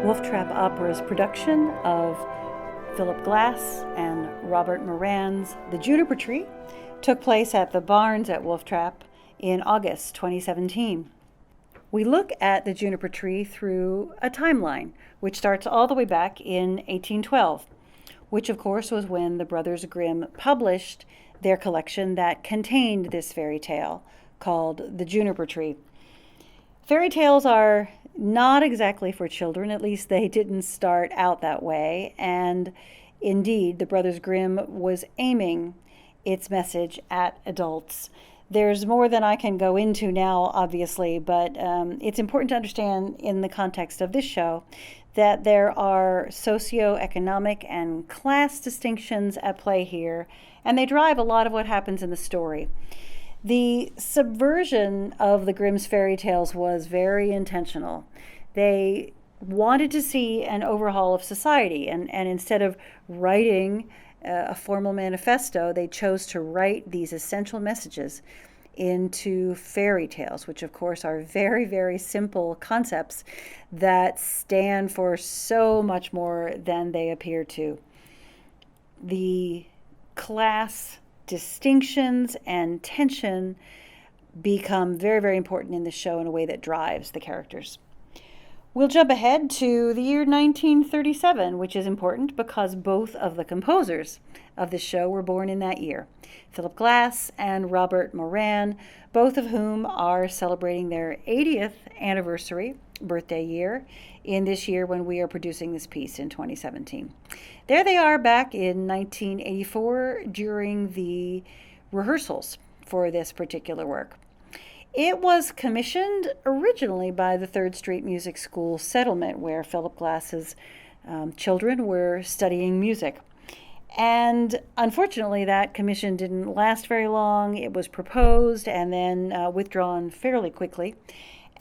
Wolf Trap Opera's production of Philip Glass and Robert Moran's The Juniper Tree took place at the Barns at Wolf Trap in August 2017. We look at the juniper tree through a timeline, which starts all the way back in 1812, which of course was when the Brothers Grimm published their collection that contained this fairy tale called The Juniper Tree. Fairy tales are not exactly for children, at least they didn't start out that way, and indeed the Brothers Grimm was aiming its message at adults. There's more than I can go into now, obviously, but it's important to understand in the context of this show that there are socioeconomic and class distinctions at play here, and they drive a lot of what happens in the story. The subversion of the Grimm's fairy tales was very intentional. They wanted to see an overhaul of society, and instead of writing a formal manifesto, they chose to write these essential messages into fairy tales, which of course are very, very simple concepts that stand for so much more than they appear to. The class distinctions and tension become very, very important in the show in a way that drives the characters. We'll jump ahead to the year 1937, which is important because both of the composers of this show were born in that year, Philip Glass and Robert Moran, both of whom are celebrating their 80th anniversary birthday year in this year when we are producing this piece in 2017. There they are back in 1984 during the rehearsals for this particular work. It was commissioned originally by the 3rd Street Music School settlement, where Philip Glass's children were studying music. And unfortunately, that commission didn't last very long. It was proposed and then withdrawn fairly quickly.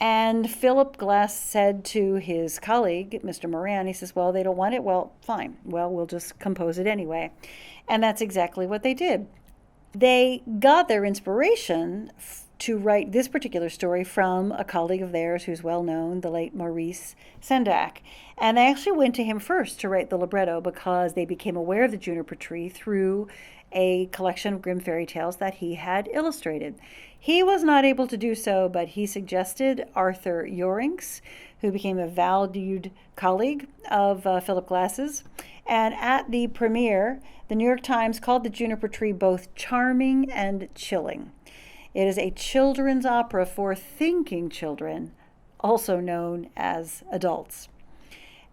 And Philip Glass said to his colleague, Mr. Moran, he says, well, they don't want it. Well, fine. Well, we'll just compose it anyway. And that's exactly what they did. They got their inspiration to write this particular story from a colleague of theirs who's well known, the late Maurice Sendak. And they actually went to him first to write the libretto because they became aware of the juniper tree through a collection of Grimm fairy tales that he had illustrated. He was not able to do so, but he suggested Arthur Yorinks, who became a valued colleague of Philip Glass's. And at the premiere, the New York Times called the juniper tree both charming and chilling. It is a children's opera for thinking children, also known as adults.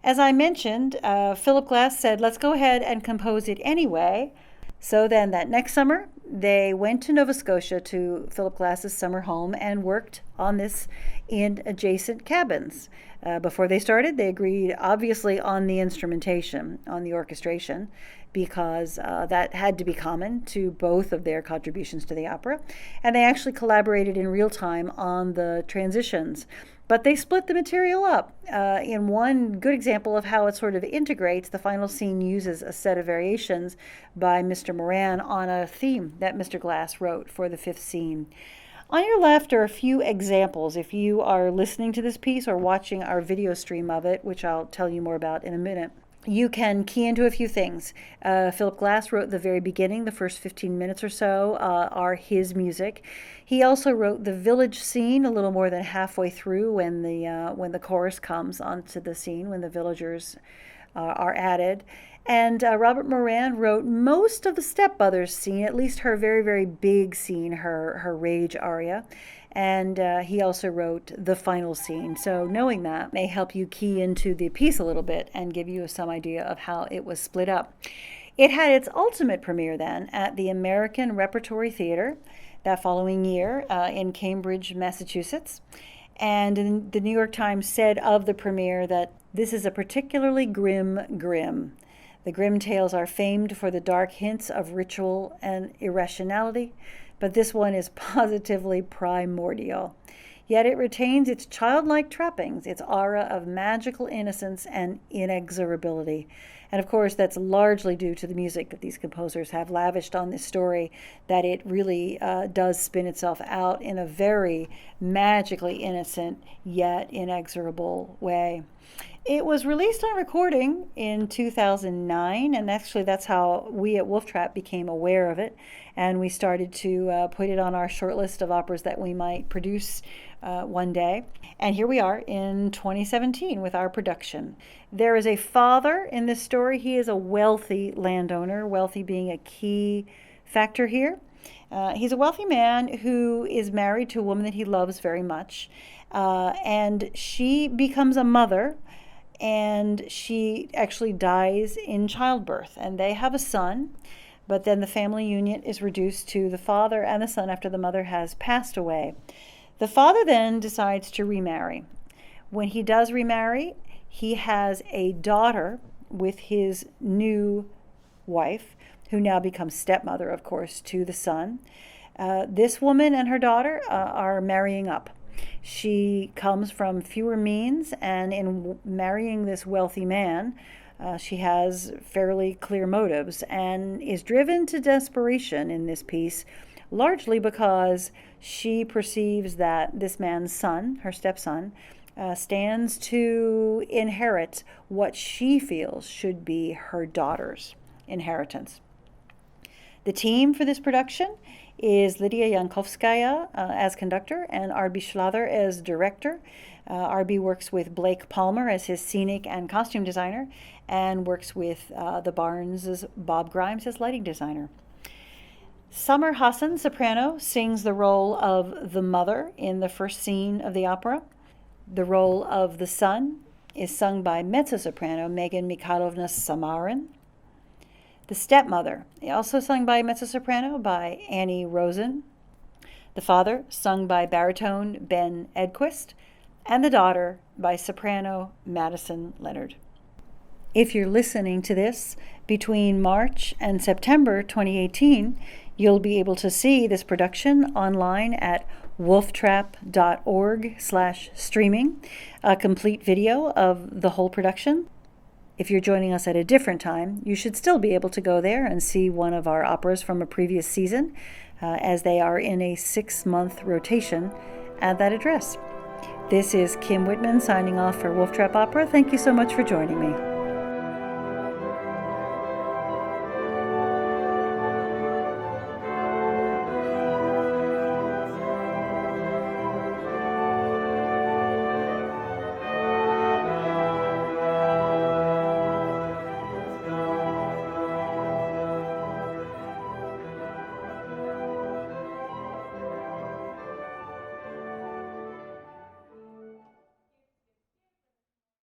As I mentioned, Philip Glass said, let's go ahead and compose it anyway. So then that next summer, they went to Nova Scotia to Philip Glass's summer home and worked on this in adjacent cabins. Before they started, they agreed obviously on the instrumentation, on the orchestration, because that had to be common to both of their contributions to the opera. And they actually collaborated in real time on the transitions. But they split the material up. In one good example of how it sort of integrates, the final scene uses a set of variations by Mr. Moran on a theme that Mr. Glass wrote for the 5th scene. On your left are a few examples. If you are listening to this piece or watching our video stream of it, which I'll tell you more about in a minute, you can key into a few things. Philip Glass wrote the very beginning, the first 15 minutes or so are his music. He also wrote the village scene a little more than halfway through when the chorus comes onto the scene, when the villagers are added. And Robert Moran wrote most of the stepmother's scene, at least her very, very big scene, her rage aria. And he also wrote the final scene. So knowing that may help you key into the piece a little bit and give you some idea of how it was split up. It had its ultimate premiere then at the American Repertory Theater that following year in Cambridge, Massachusetts. And the New York Times said of the premiere that this is a particularly grim Grimm. The Grimm tales are famed for the dark hints of ritual and irrationality, but this one is positively primordial. Yet it retains its childlike trappings, its aura of magical innocence and inexorability. And of course, that's largely due to the music that these composers have lavished on this story, that it really does spin itself out in a very magically innocent yet inexorable way. It was released on recording in 2009, and actually that's how we at Wolf Trap became aware of it, and we started to put it on our short list of operas that we might produce one day. And here we are in 2017 with our production. There is a father in this story. He is a wealthy landowner, wealthy being a key factor here. He's a wealthy man who is married to a woman that he loves very much, and she becomes a mother, and she actually dies in childbirth, and they have a son, but then the family union is reduced to the father and the son after the mother has passed away. The father then decides to remarry. When he does remarry, he has a daughter with his new wife, who now becomes stepmother, of course, to the son. This woman and her daughter are marrying up. She comes from fewer means, and in marrying this wealthy man, she has fairly clear motives and is driven to desperation in this piece, largely because she perceives that this man's son, her stepson, stands to inherit what she feels should be her daughter's inheritance. The team for this production is Lydia Yankovskaya as conductor and R.B. Schlatter as director. R.B. works with Blake Palmer as his scenic and costume designer, and works with the Barnes' Bob Grimes as lighting designer. Summer Hassan, soprano, sings the role of the mother in the first scene of the opera. The role of the son is sung by mezzo-soprano Megan Mikhailovna Samarin. The stepmother, also sung by mezzo-soprano by Annie Rosen. The father, sung by baritone Ben Edquist. And the daughter by soprano Madison Leonard. If you're listening to this between March and September 2018, you'll be able to see this production online at wolftrap.org/streaming, a complete video of the whole production. If you're joining us at a different time, you should still be able to go there and see one of our operas from a previous season, as they are in a 6-month rotation at that address. This is Kim Whitman signing off for Wolf Trap Opera. Thank you so much for joining me.